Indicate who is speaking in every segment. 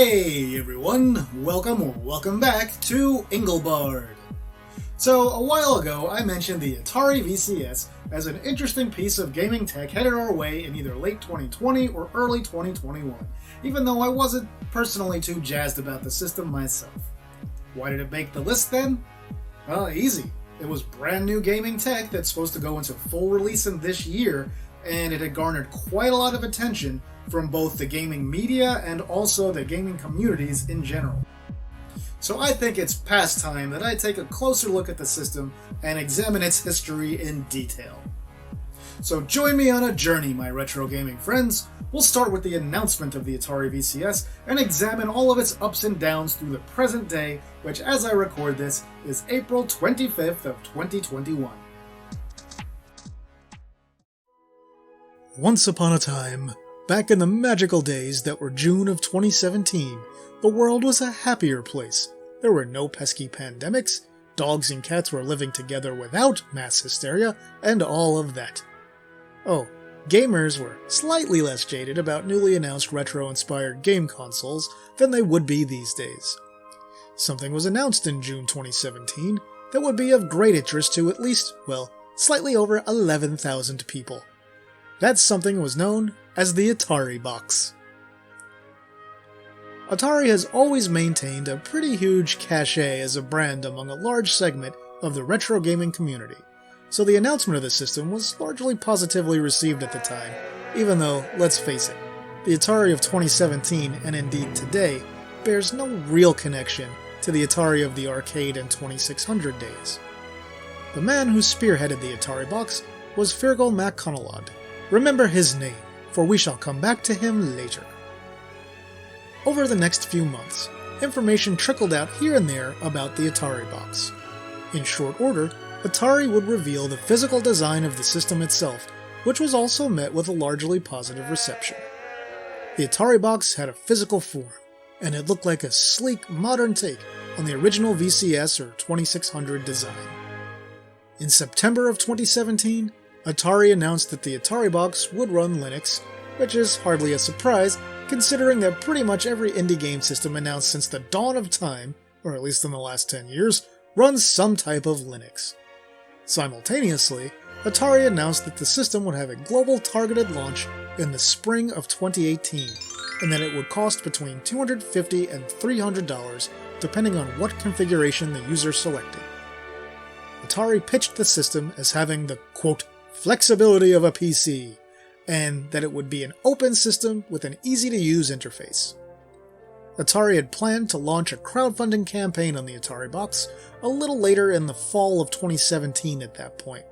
Speaker 1: Hey everyone, welcome back to Engelbard. So a while ago I mentioned the Atari VCS as an interesting piece of gaming tech headed our way in either late 2020 or early 2021, even though I wasn't personally too jazzed about the system myself. Why did it make the list then? Well, easy. It was brand new gaming tech that's supposed to go into full release in this year, and it had garnered quite a lot of attention from both the gaming media and also the gaming communities in general. So I think it's past time that I take a closer look at the system and examine its history in detail. So join me on a journey, my retro gaming friends. We'll start with the announcement of the Atari VCS and examine all of its ups and downs through the present day, which as I record this is April 25th of 2021. Once upon a time, back in the magical days that were June of 2017, the world was a happier place. There were no pesky pandemics, dogs and cats were living together without mass hysteria, and all of that. Oh, gamers were slightly less jaded about newly announced retro-inspired game consoles than they would be these days. Something was announced in June 2017 that would be of great interest to at least, slightly over 11,000 people. That something was known as the Atari box. Atari has always maintained a pretty huge cachet as a brand among a large segment of the retro gaming community, so the announcement of the system was largely positively received at the time, even though, let's face it, the Atari of 2017 and indeed today bears no real connection to the Atari of the arcade and 2600 days. The man who spearheaded the Atari box was Fergal MacConnellan. Remember his name, for we shall come back to him later. Over the next few months, information trickled out here and there about the Atari box. In short order, Atari would reveal the physical design of the system itself, which was also met with a largely positive reception. The Atari box had a physical form, and it looked like a sleek, modern take on the original VCS or 2600 design. In September of 2017, Atari announced that the Atari box would run Linux, which is hardly a surprise considering that pretty much every indie game system announced since the dawn of time, or at least in the last 10 years, runs some type of Linux. Simultaneously, Atari announced that the system would have a global targeted launch in the spring of 2018, and that it would cost between $250 and $300 depending on what configuration the user selected. Atari pitched the system as having the, quote, flexibility of a PC, and that it would be an open system with an easy-to-use interface. Atari had planned to launch a crowdfunding campaign on the Atari box a little later in the fall of 2017 at that point,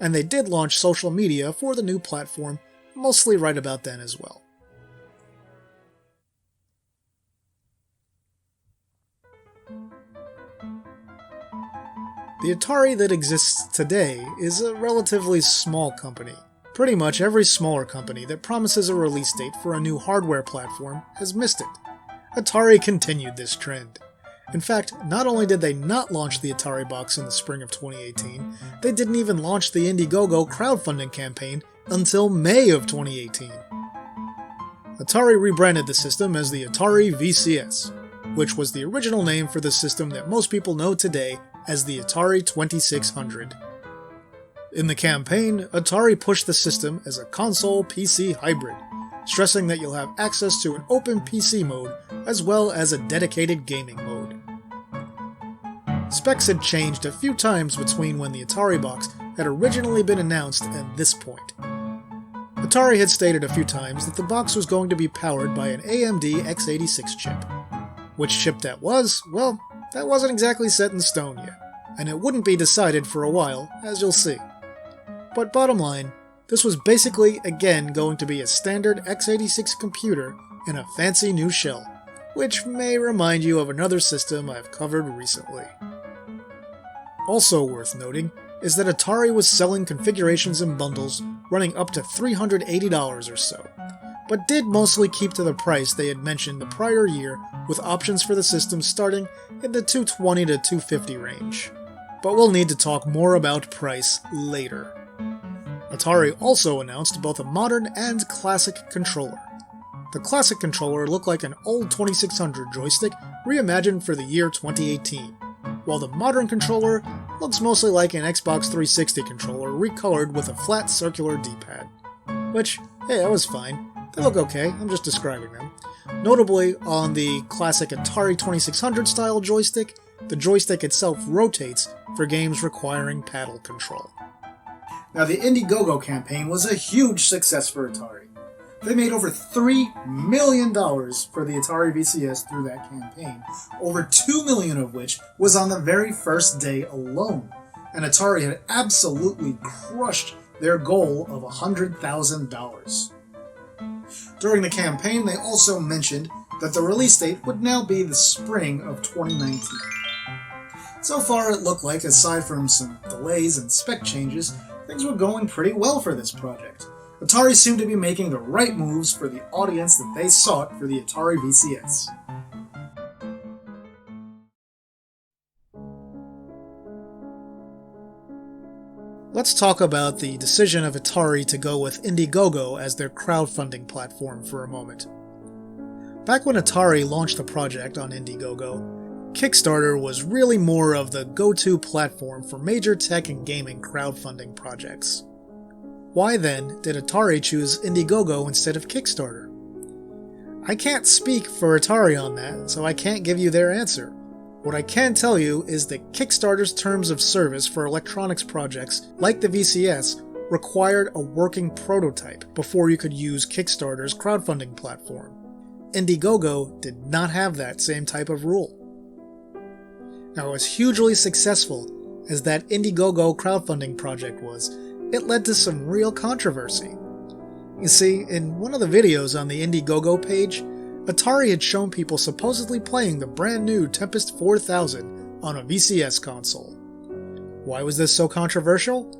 Speaker 1: and they did launch social media for the new platform mostly right about then as well. The Atari that exists today is a relatively small company. Pretty much every smaller company that promises a release date for a new hardware platform has missed it. Atari continued this trend. In fact, not only did they not launch the Atari box in the spring of 2018, they didn't even launch the Indiegogo crowdfunding campaign until May of 2018. Atari rebranded the system as the Atari VCS, which was the original name for the system that most people know today as the Atari 2600. In the campaign, Atari pushed the system as a console-PC hybrid, stressing that you'll have access to an open PC mode as well as a dedicated gaming mode. Specs had changed a few times between when the Atari box had originally been announced and this point. Atari had stated a few times that the box was going to be powered by an AMD x86 chip. Which chip that was, that wasn't exactly set in stone yet, and it wouldn't be decided for a while, as you'll see. But bottom line, this was basically, again, going to be a standard x86 computer in a fancy new shell, which may remind you of another system I've covered recently. Also worth noting is that Atari was selling configurations in bundles running up to $380 or so, but did mostly keep to the price they had mentioned the prior year with options for the system starting in the $220 to $250 range. But we'll need to talk more about price later. Atari also announced both a modern and classic controller. The classic controller looked like an old 2600 joystick reimagined for the year 2018, while the modern controller looks mostly like an Xbox 360 controller recolored with a flat circular D-pad. Which, hey, that was fine. They look okay, I'm just describing them. Notably, on the classic Atari 2600 style joystick, the joystick itself rotates for games requiring paddle control. Now, the Indiegogo campaign was a huge success for Atari. They made over $3 million for the Atari VCS through that campaign, over $2 million of which was on the very first day alone, and Atari had absolutely crushed their goal of $100,000. During the campaign, they also mentioned that the release date would now be the spring of 2019. So far, it looked like, aside from some delays and spec changes, things were going pretty well for this project. Atari seemed to be making the right moves for the audience that they sought for the Atari VCS. Let's talk about the decision of Atari to go with Indiegogo as their crowdfunding platform for a moment. Back when Atari launched the project on Indiegogo, Kickstarter was really more of the go-to platform for major tech and gaming crowdfunding projects. Why then did Atari choose Indiegogo instead of Kickstarter? I can't speak for Atari on that, so I can't give you their answer. What I can tell you is that Kickstarter's terms of service for electronics projects like the VCS required a working prototype before you could use Kickstarter's crowdfunding platform. Indiegogo did not have that same type of rule. Now, as hugely successful as that Indiegogo crowdfunding project was, it led to some real controversy. You see, in one of the videos on the Indiegogo page, Atari had shown people supposedly playing the brand new Tempest 4000 on a VCS console. Why was this so controversial?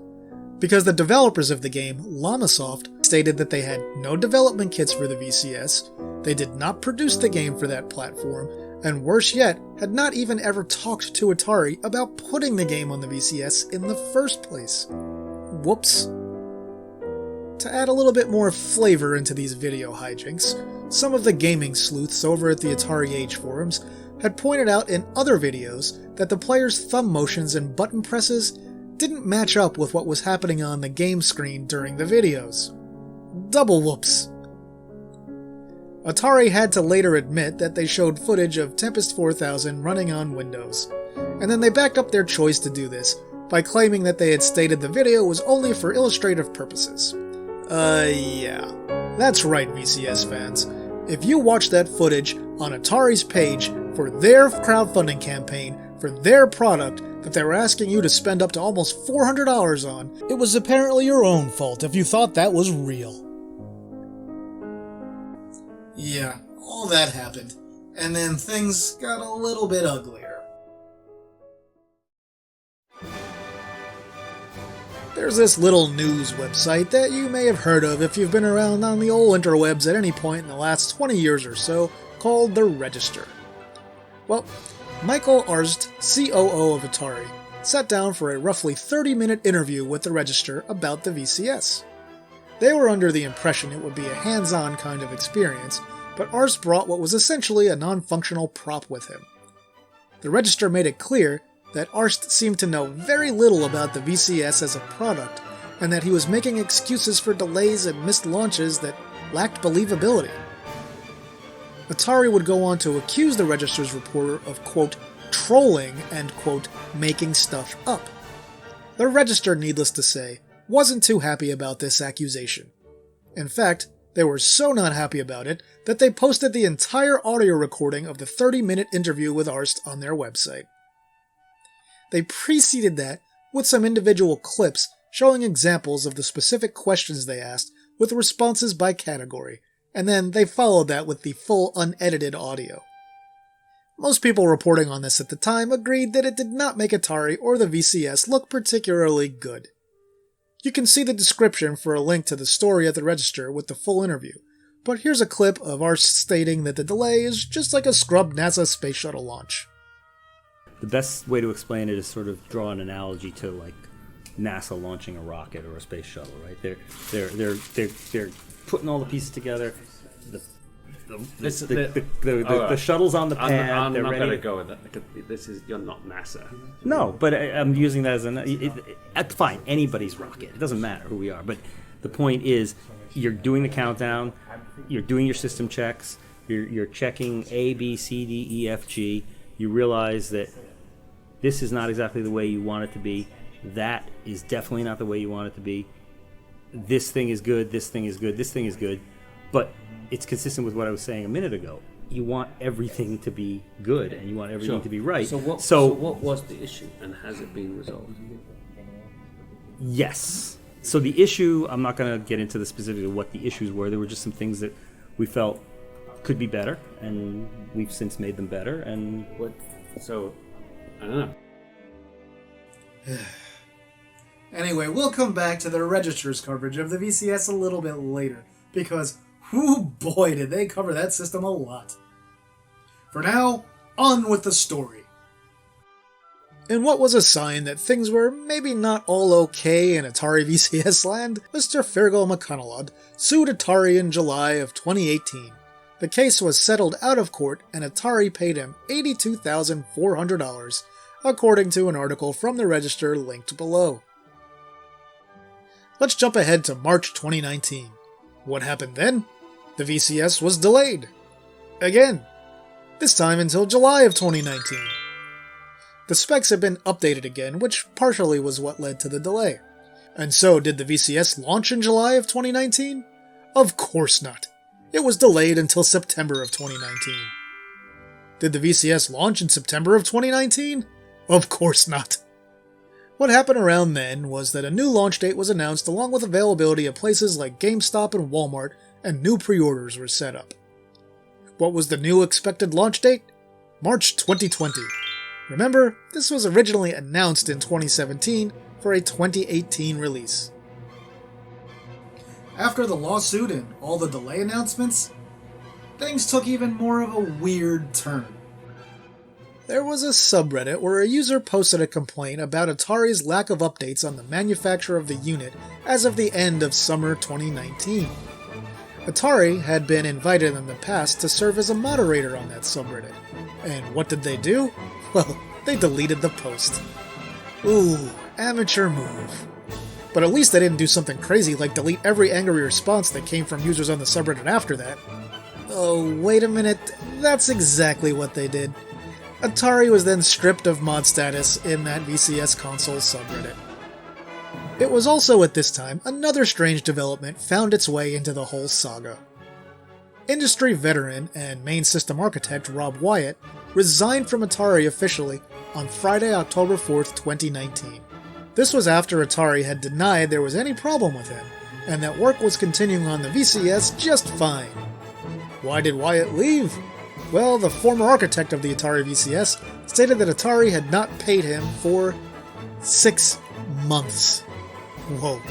Speaker 1: Because the developers of the game, Llamasoft, stated that they had no development kits for the VCS, they did not produce the game for that platform, and worse yet, had not even ever talked to Atari about putting the game on the VCS in the first place. Whoops. To add a little bit more flavor into these video hijinks, some of the gaming sleuths over at the Atari Age forums had pointed out in other videos that the players' thumb motions and button presses didn't match up with what was happening on the game screen during the videos. Double whoops. Atari had to later admit that they showed footage of Tempest 4000 running on Windows, and then they backed up their choice to do this by claiming that they had stated the video was only for illustrative purposes. Yeah. That's right, VCS fans. If you watch that footage on Atari's page for their crowdfunding campaign for their product that they were asking you to spend up to almost $400 on, it was apparently your own fault if you thought that was real. Yeah, all that happened, and then things got a little bit uglier. There's this little news website that you may have heard of if you've been around on the old interwebs at any point in the last 20 years or so, called The Register. Well, Michael Arzt, COO of Atari, sat down for a roughly 30-minute interview with The Register about the VCS. They were under the impression it would be a hands-on kind of experience, but Arzt brought what was essentially a non-functional prop with him. The Register made it clear that Arzt seemed to know very little about the VCS as a product, and that he was making excuses for delays and missed launches that lacked believability. Atari would go on to accuse the Register's reporter of, quote, trolling and, quote, making stuff up. The Register, needless to say, wasn't too happy about this accusation. In fact, they were so not happy about it that they posted the entire audio recording of the 30-minute interview with Arzt on their website. They preceded that with some individual clips showing examples of the specific questions they asked with responses by category, and then they followed that with the full unedited audio. Most people reporting on this at the time agreed that it did not make Atari or the VCS look particularly good. You can see the description for a link to the story at the Register with the full interview, but here's a clip of Arzt stating that the delay is just like a scrubbed NASA space shuttle launch.
Speaker 2: The best way to explain it is sort of draw an analogy to like NASA launching a rocket or a space shuttle, right? They're putting all the pieces together. The The shuttle's on the pad.
Speaker 3: I'm
Speaker 2: they're
Speaker 3: not
Speaker 2: ready.
Speaker 3: going to go with that. You're not NASA.
Speaker 2: No, but I'm using that as fine. Anybody's rocket. It doesn't matter who we are. But the point is, you're doing the countdown. You're doing your system checks. You're checking A, B, C, D, E, F, G. You realize that this is not exactly the way you want it to be. That is definitely not the way you want it to be. This thing is good. This thing is good. This thing is good. But it's consistent with what I was saying a minute ago. You want everything to be good, and you want everything to be right.
Speaker 3: So what was the issue, and has it been resolved?
Speaker 2: Yes. So the issue, I'm not going to get into the specifics of what the issues were. There were just some things that we felt could be better, and we've since made them better. And
Speaker 3: So, I don't know.
Speaker 1: Anyway, we'll come back to the Register's coverage of the VCS a little bit later, because, whoo boy, did they cover that system a lot. For now, on with the story. In what was a sign that things were maybe not all okay in Atari VCS land, Mr. Fergal McConnell sued Atari in July of 2018. The case was settled out of court, and Atari paid him $82,400, according to an article from the Register linked below. Let's jump ahead to March 2019. What happened then? The VCS was delayed. Again. This time until July of 2019. The specs have been updated again, which partially was what led to the delay. And so, did the VCS launch in July of 2019? Of course not. It was delayed until September of 2019. Did the VCS launch in September of 2019? Of course not. What happened around then was that a new launch date was announced along with availability at places like GameStop and Walmart, and new pre-orders were set up. What was the new expected launch date? March 2020. Remember, this was originally announced in 2017 for a 2018 release. After the lawsuit and all the delay announcements, things took even more of a weird turn. There was a subreddit where a user posted a complaint about Atari's lack of updates on the manufacture of the unit as of the end of summer 2019. Atari had been invited in the past to serve as a moderator on that subreddit. And what did they do? Well, they deleted the post. Ooh, amateur move. But at least they didn't do something crazy like delete every angry response that came from users on the subreddit after that. Oh, wait a minute, that's exactly what they did. Atari was then stripped of mod status in that VCS console subreddit. It was also at this time another strange development found its way into the whole saga. Industry veteran and main system architect Rob Wyatt resigned from Atari officially on Friday, October 4th, 2019. This was after Atari had denied there was any problem with him, and that work was continuing on the VCS just fine. Why did Wyatt leave? Well, the former architect of the Atari VCS stated that Atari had not paid him for 6 months. Whoa.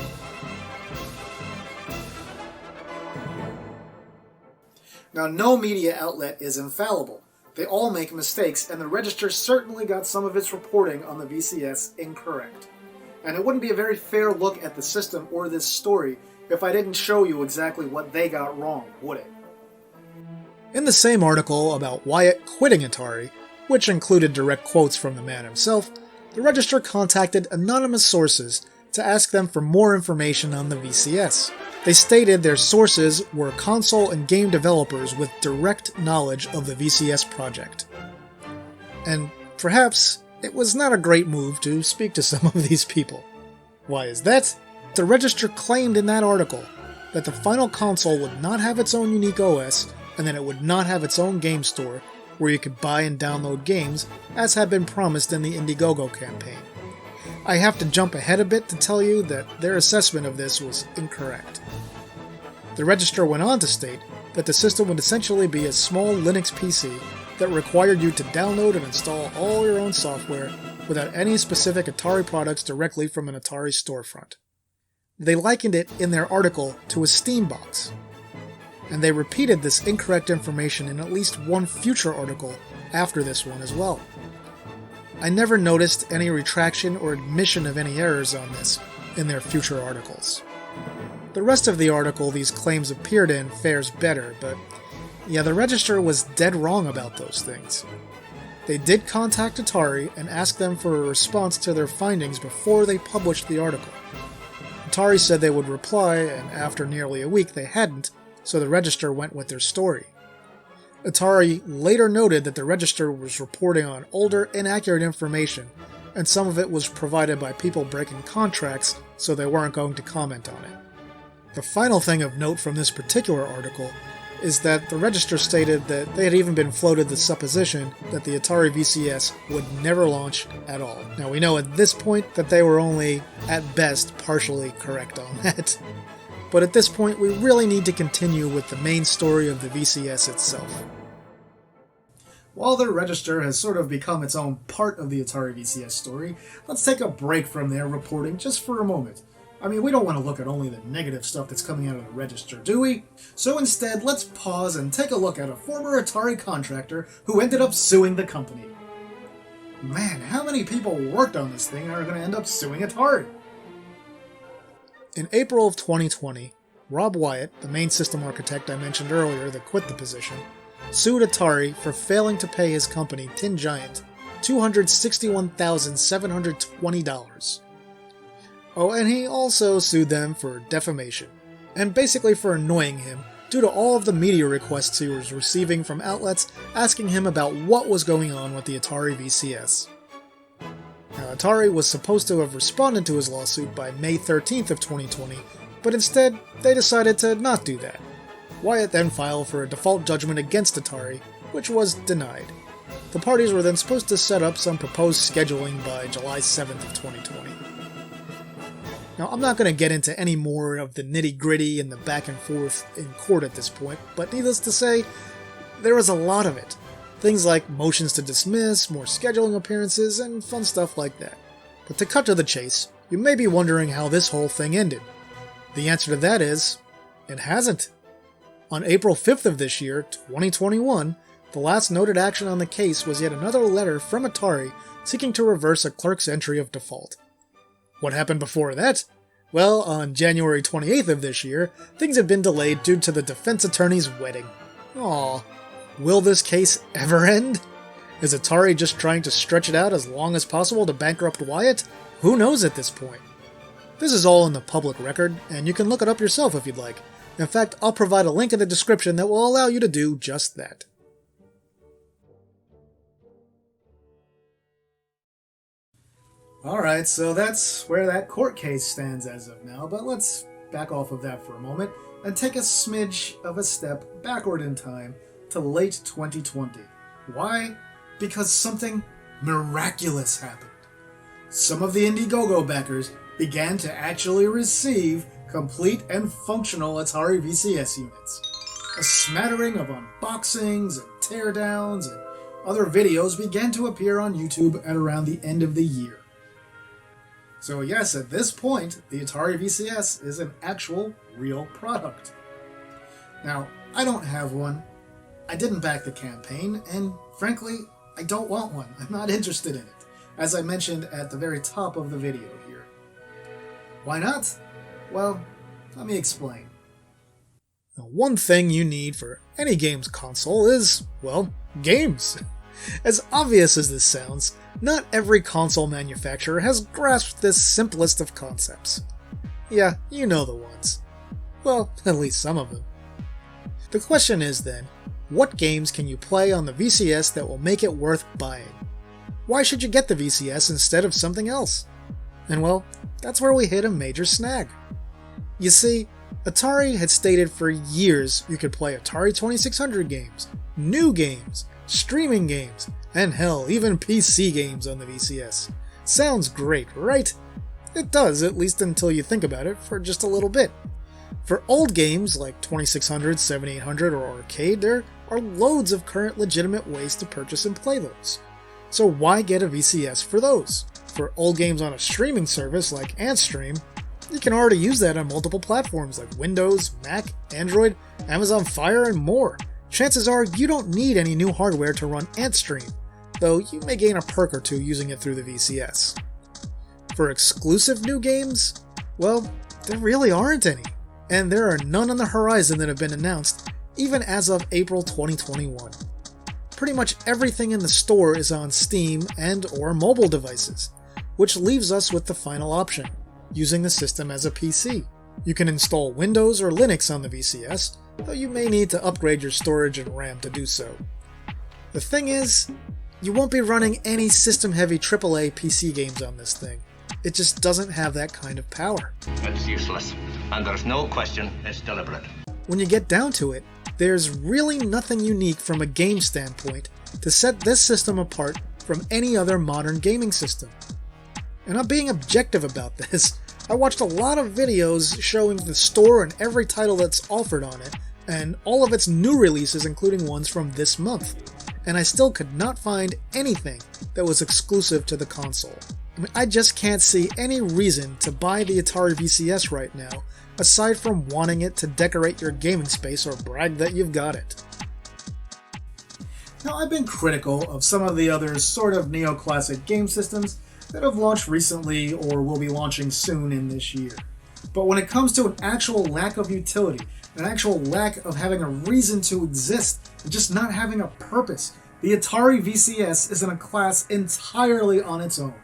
Speaker 1: Now, no media outlet is infallible. They all make mistakes, and the Register certainly got some of its reporting on the VCS incorrect. And it wouldn't be a very fair look at the system or this story if I didn't show you exactly what they got wrong, would it? In the same article about Wyatt quitting Atari, which included direct quotes from the man himself, the Register contacted anonymous sources to ask them for more information on the VCS. They stated their sources were console and game developers with direct knowledge of the VCS project. And perhaps it was not a great move to speak to some of these people. Why is that? The Register claimed in that article that the final console would not have its own unique OS, and that it would not have its own game store where you could buy and download games, as had been promised in the Indiegogo campaign. I have to jump ahead a bit to tell you that their assessment of this was incorrect. The Register went on to state that the system would essentially be a small Linux PC that required you to download and install all your own software without any specific Atari products directly from an Atari storefront. They likened it in their article to a Steam box, and they repeated this incorrect information in at least one future article after this one as well. I never noticed any retraction or admission of any errors on this in their future articles. The rest of the article these claims appeared in fares better, but Yeah, the Register was dead wrong about those things. They did contact Atari and ask them for a response to their findings before they published the article. Atari said they would reply, and after nearly a week they hadn't, so the Register went with their story. Atari later noted that the Register was reporting on older, inaccurate information, and some of it was provided by people breaking contracts, so they weren't going to comment on it. The final thing of note from this particular article is that the Register stated that they had even been floated the supposition that the Atari VCS would never launch at all. Now we know at this point that they were only, at best, partially correct on that. But at this point we really need to continue with the main story of the VCS itself. While the Register has sort of become its own part of the Atari VCS story, let's take a break from their reporting just for a moment. I mean, we don't want to look at only the negative stuff that's coming out of the Register, do we? So instead, let's pause and take a look at a former Atari contractor who ended up suing the company. Man, how many people worked on this thing and are going to end up suing Atari? In April of 2020, Rob Wyatt, the main system architect I mentioned earlier that quit the position, sued Atari for failing to pay his company, Tin Giant, $261,720. Oh, and he also sued them for defamation, and basically for annoying him due to all of the media requests he was receiving from outlets asking him about what was going on with the Atari VCS. Now, Atari was supposed to have responded to his lawsuit by May 13th of 2020, but instead, they decided to not do that. Wyatt then filed for a default judgment against Atari, which was denied. The parties were then supposed to set up some proposed scheduling by July 7th of 2020. Now, I'm not going to get into any more of the nitty-gritty and the back and forth in court at this point, but needless to say, there was a lot of it. Things like motions to dismiss, more scheduling appearances, and fun stuff like that. But to cut to the chase, you may be wondering how this whole thing ended. The answer to that is, it hasn't. On April 5th of this year, 2021, the last noted action on the case was yet another letter from Atari seeking to reverse a clerk's entry of default. What happened before that? Well, on January 28th of this year, things had been delayed due to the defense attorney's wedding. Aww. Will this case ever end? Is Atari just trying to stretch it out as long as possible to bankrupt Wyatt? Who knows at this point? This is all in the public record, and you can look it up yourself if you'd like. In fact, I'll provide a link in the description that will allow you to do just that. Alright, so that's where that court case stands as of now, but let's back off of that for a moment and take a smidge of a step backward in time to late 2020. Why? Because something miraculous happened. Some of the Indiegogo backers began to actually receive complete and functional Atari VCS units. A smattering of unboxings and teardowns and other videos began to appear on YouTube at around the end of the year. So yes, at this point, the Atari VCS is an actual, real product. Now, I don't have one, I didn't back the campaign, and frankly, I don't want one. I'm not interested in it, as I mentioned at the very top of the video here. Why not? Well, let me explain. Now, one thing you need for any games console is, well, games. As obvious as this sounds, not every console manufacturer has grasped this simplest of concepts. Yeah, you know the ones. Well, at least some of them. The question is then, what games can you play on the VCS that will make it worth buying? Why should you get the VCS instead of something else? And well, that's where we hit a major snag. You see, Atari had stated for years you could play Atari 2600 games, new games, streaming games, and hell, even PC games on the VCS. Sounds great, right? It does, at least until you think about it for just a little bit. For old games like 2600, 7800, or arcade, there are loads of current legitimate ways to purchase and play those. So why get a VCS for those? For old games on a streaming service like AntStream, you can already use that on multiple platforms like Windows, Mac, Android, Amazon Fire, and more. Chances are you don't need any new hardware to run AntStream, though you may gain a perk or two using it through the VCS. For exclusive new games, well, there really aren't any, and there are none on the horizon that have been announced, even as of April 2021. Pretty much everything in the store is on Steam and or mobile devices, which leaves us with the final option, using the system as a PC. You can install Windows or Linux on the VCS, though you may need to upgrade your storage and RAM to do so. The thing is, you won't be running any system-heavy AAA PC games on this thing. It just doesn't have that kind of power.
Speaker 4: It's useless, and there's no question it's deliberate.
Speaker 1: When you get down to it, there's really nothing unique from a game standpoint to set this system apart from any other modern gaming system. And I'm being objective about this. I watched a lot of videos showing the store and every title that's offered on it, and all of its new releases, including ones from this month, and I still could not find anything that was exclusive to the console. I just can't see any reason to buy the Atari VCS right now, aside from wanting it to decorate your gaming space or brag that you've got it. Now, I've been critical of some of the other sort of neoclassic game systems that have launched recently or will be launching soon in this year. But when it comes to an actual lack of utility, an actual lack of having a reason to exist, and just not having a purpose, the Atari VCS is in a class entirely on its own.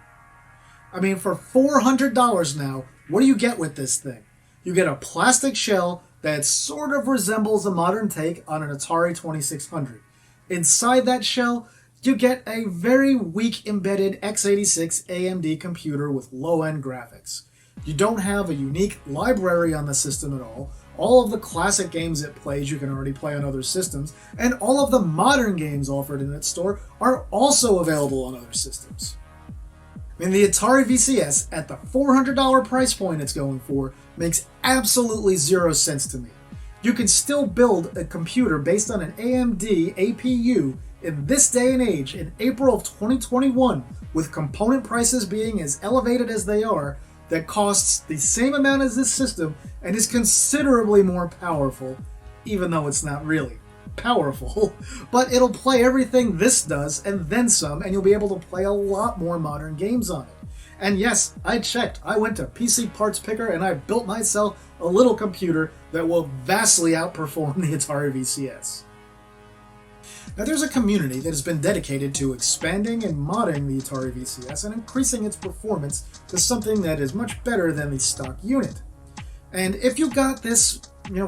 Speaker 1: I mean, for $400 now, what do you get with this thing? You get a plastic shell that sort of resembles a modern take on an Atari 2600. Inside that shell, you get a very weak embedded x86 AMD computer with low-end graphics. You don't have a unique library on the system at all. All of the classic games it plays you can already play on other systems, and all of the modern games offered in its store are also available on other systems. I mean, the Atari VCS, at the $400 price point it's going for, makes absolutely zero sense to me. You can still build a computer based on an AMD APU in this day and age, in April of 2021, with component prices being as elevated as they are, that costs the same amount as this system and is considerably more powerful, even though it's not really powerful, but it'll play everything this does and then some, and you'll be able to play a lot more modern games on it. And yes, I checked. I went to PC Parts Picker and I built myself a little computer that will vastly outperform the Atari VCS. Now, there's a community that has been dedicated to expanding and modding the Atari VCS and increasing its performance to something that is much better than the stock unit. And if you got this,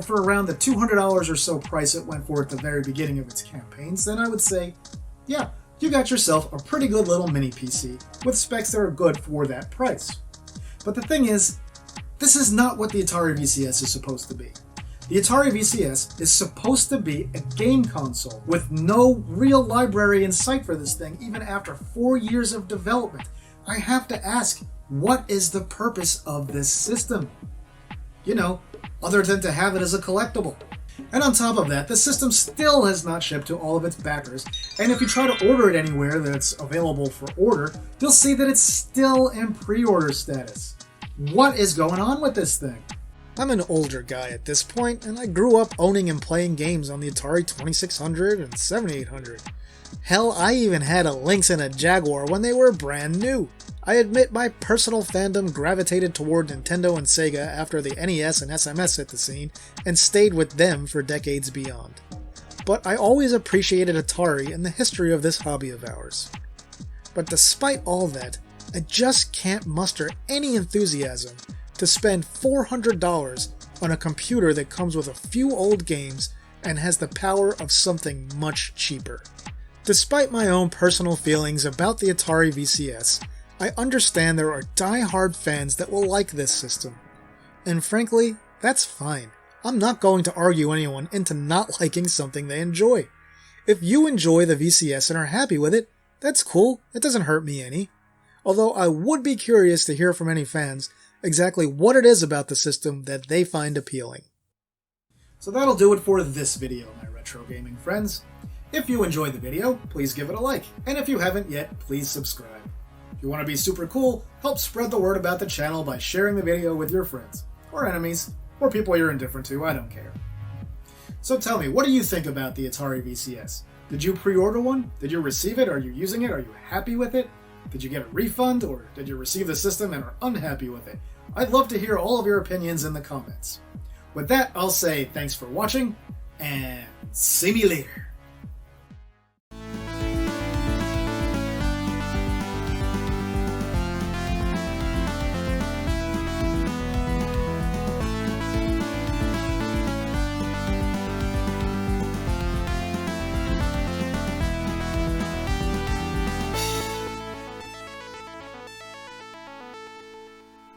Speaker 1: for around the $200 or so price it went for at the very beginning of its campaigns, then I would say, yeah, you got yourself a pretty good little mini PC with specs that are good for that price. But the thing is, this is not what the Atari VCS is supposed to be. The Atari VCS is supposed to be a game console with no real library in sight for this thing, even after 4 years of development. I have to ask, what is the purpose of this system? Other than to have it as a collectible. And on top of that, the system still has not shipped to all of its backers, and if you try to order it anywhere that's available for order, you'll see that it's still in pre-order status. What is going on with this thing? I'm an older guy at this point, and I grew up owning and playing games on the Atari 2600 and 7800. Hell, I even had a Lynx and a Jaguar when they were brand new. I admit my personal fandom gravitated toward Nintendo and Sega after the NES and SMS hit the scene, and stayed with them for decades beyond. But I always appreciated Atari and the history of this hobby of ours. But despite all that, I just can't muster any enthusiasm to spend $400 on a computer that comes with a few old games and has the power of something much cheaper. Despite my own personal feelings about the Atari VCS, I understand there are die-hard fans that will like this system. And frankly, that's fine. I'm not going to argue anyone into not liking something they enjoy. If you enjoy the VCS and are happy with it, that's cool. It doesn't hurt me any. Although I would be curious to hear from any fans exactly what it is about the system that they find appealing. So that'll do it for this video, my retro gaming friends. If you enjoyed the video, please give it a like, and if you haven't yet, please subscribe. If you want to be super cool, help spread the word about the channel by sharing the video with your friends, or enemies, or people you're indifferent to, I don't care. So tell me, what do you think about the Atari VCS? Did you pre-order one? Did you receive it? Are you using it? Are you happy with it? Did you get a refund, or did you receive the system and are unhappy with it? I'd love to hear all of your opinions in the comments. With that, I'll say thanks for watching, and see me later.